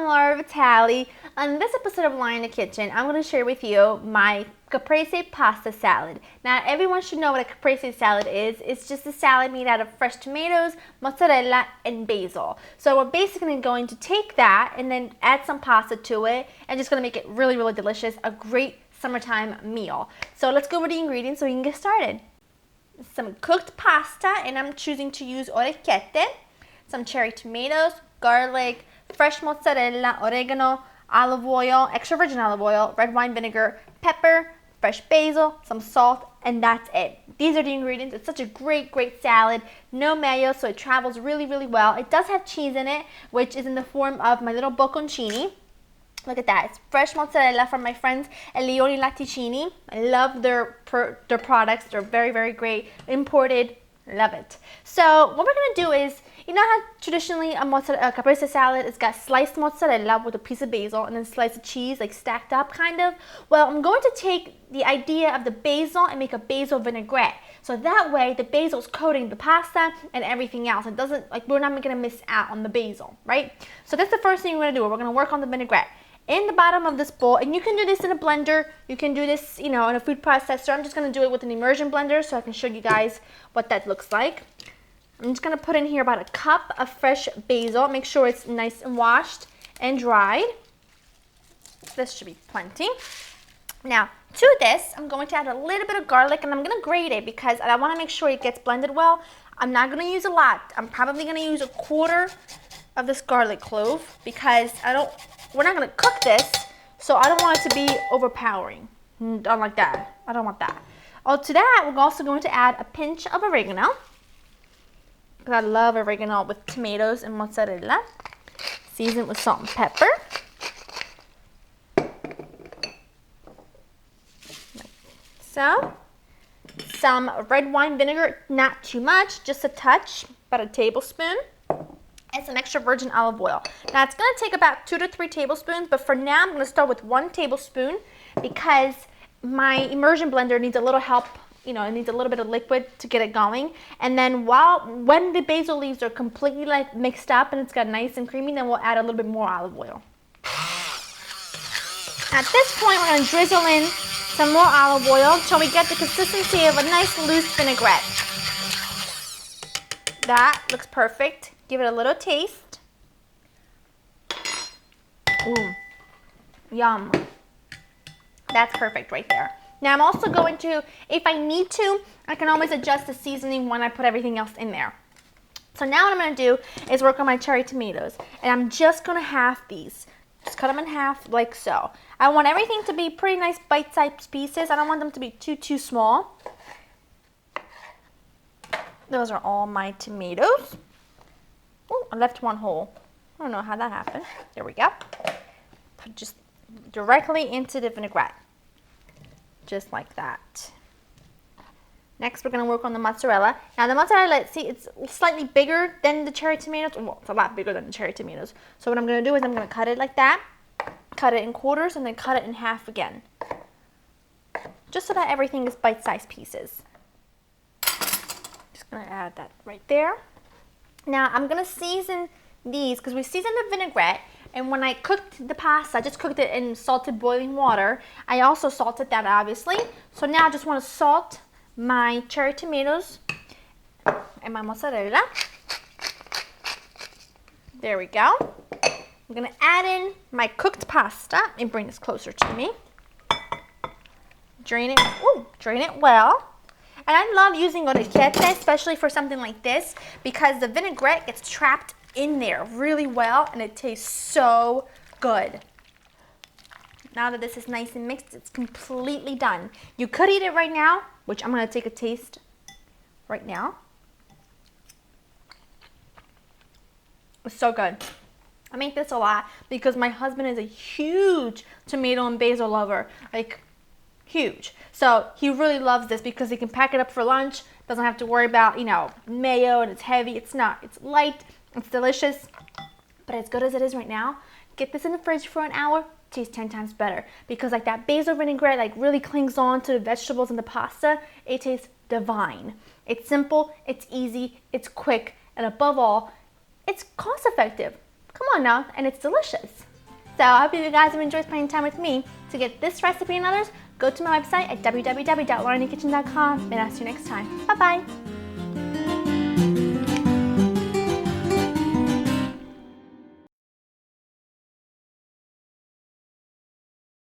I'm Laura Vitale. On this episode of Laura in the Kitchen, I'm going to share with you my Caprese pasta salad. Now, everyone should know what a Caprese salad is. It's just a salad made out of fresh tomatoes, mozzarella, and basil. So we're basically going to take that and then add some pasta to it and just going to make it really, really delicious. A great summertime meal. So let's go over the ingredients so we can get started. Some cooked pasta, and I'm choosing to use orecchiette, some cherry tomatoes, garlic, fresh mozzarella, oregano, olive oil, extra virgin olive oil, red wine vinegar, pepper, fresh basil, some salt, and that's it. These are the ingredients. It's such a great salad. No mayo, so it travels really, really well. It does have cheese in it, which is in the form of my little bocconcini. Look at that. It's fresh mozzarella from my friends at Leoni Latticini. I love their products. They're very, very great. Imported. Love it. So what we're going to do is, you know how traditionally a caprese salad, it's got sliced mozzarella with a piece of basil and then slice of cheese, like stacked up kind of? Well, I'm going to take the idea of the basil and make a basil vinaigrette. So that way the basil is coating the pasta and everything else. It doesn't, like, we're not going to miss out on the basil, right? So that's the first thing we're going to do. We're going to work on the vinaigrette. In the bottom of this bowl, and you can do this in a blender, you can do this, in a food processor. I'm just going to do it with an immersion blender so I can show you guys what that looks like. I'm just going to put in here about a cup of fresh basil. Make sure it's nice and washed and dried. This should be plenty. Now, to this, I'm going to add a little bit of garlic, and I'm going to grate it because I want to make sure it gets blended well. I'm not going to use a lot. I'm probably going to use a quarter of this garlic clove because we're not going to cook this, so I don't want it to be overpowering. Don't like that. I don't want that. Oh, to that, we're also going to add a pinch of oregano, because I love oregano with tomatoes and mozzarella. Season with salt and pepper. Like so. Some red wine vinegar, not too much, just a touch, about a tablespoon. And some extra virgin olive oil. Now it's going to take about 2 to 3 tablespoons, but for now I'm going to start with 1 tablespoon because my immersion blender needs a little help. It needs a little bit of liquid to get it going. And then when the basil leaves are completely like mixed up and it's got nice and creamy, then we'll add a little bit more olive oil. At this point, we're going to drizzle in some more olive oil until we get the consistency of a nice loose vinaigrette. That looks perfect. Give it a little taste. Ooh, yum. That's perfect right there. Now I'm also going to, if I need to, I can always adjust the seasoning when I put everything else in there. So now what I'm going to do is work on my cherry tomatoes. And I'm just going to half these. Just cut them in half like so. I want everything to be pretty nice bite-sized pieces. I don't want them to be too small. Those are all my tomatoes. Oh, I left one whole. I don't know how that happened. There we go. Put just directly into the vinaigrette. Just like that. Next, we're going to work on the mozzarella. Now, the mozzarella, see, it's slightly bigger than the cherry tomatoes. Well, it's a lot bigger than the cherry tomatoes. So what I'm going to do is I'm going to cut it like that. Cut it in quarters and then cut it in half again. Just so that everything is bite-sized pieces. Just going to add that right there. Now, I'm going to season these because we seasoned the vinaigrette, and when I cooked the pasta, I just cooked it in salted boiling water. I also salted that, obviously. So now I just want to salt my cherry tomatoes and my mozzarella. There we go. I'm going to add in my cooked pasta and bring this closer to me. Drain it well. And I love using orecchiette, especially for something like this, because the vinaigrette gets trapped in there really well and it tastes so good. Now that this is nice and mixed, it's completely done. You could eat it right now, which I'm going to take a taste right now. It's so good. I make this a lot because my husband is a huge tomato and basil lover. Like, huge. So he really loves this because he can pack it up for lunch. Doesn't have to worry about, mayo and it's heavy. It's not. It's light. It's delicious. But as good as it is right now, get this in the fridge for an hour. Tastes 10 times better because like that basil vinaigrette really clings on to the vegetables and the pasta. It tastes divine. It's simple, it's easy, it's quick, and above all, it's cost effective. Come on now, and it's delicious. So I hope you guys have enjoyed spending time with me. To get this recipe and others, go to my website at www.laurenkitchen.com, and I'll see you next time. Bye-bye.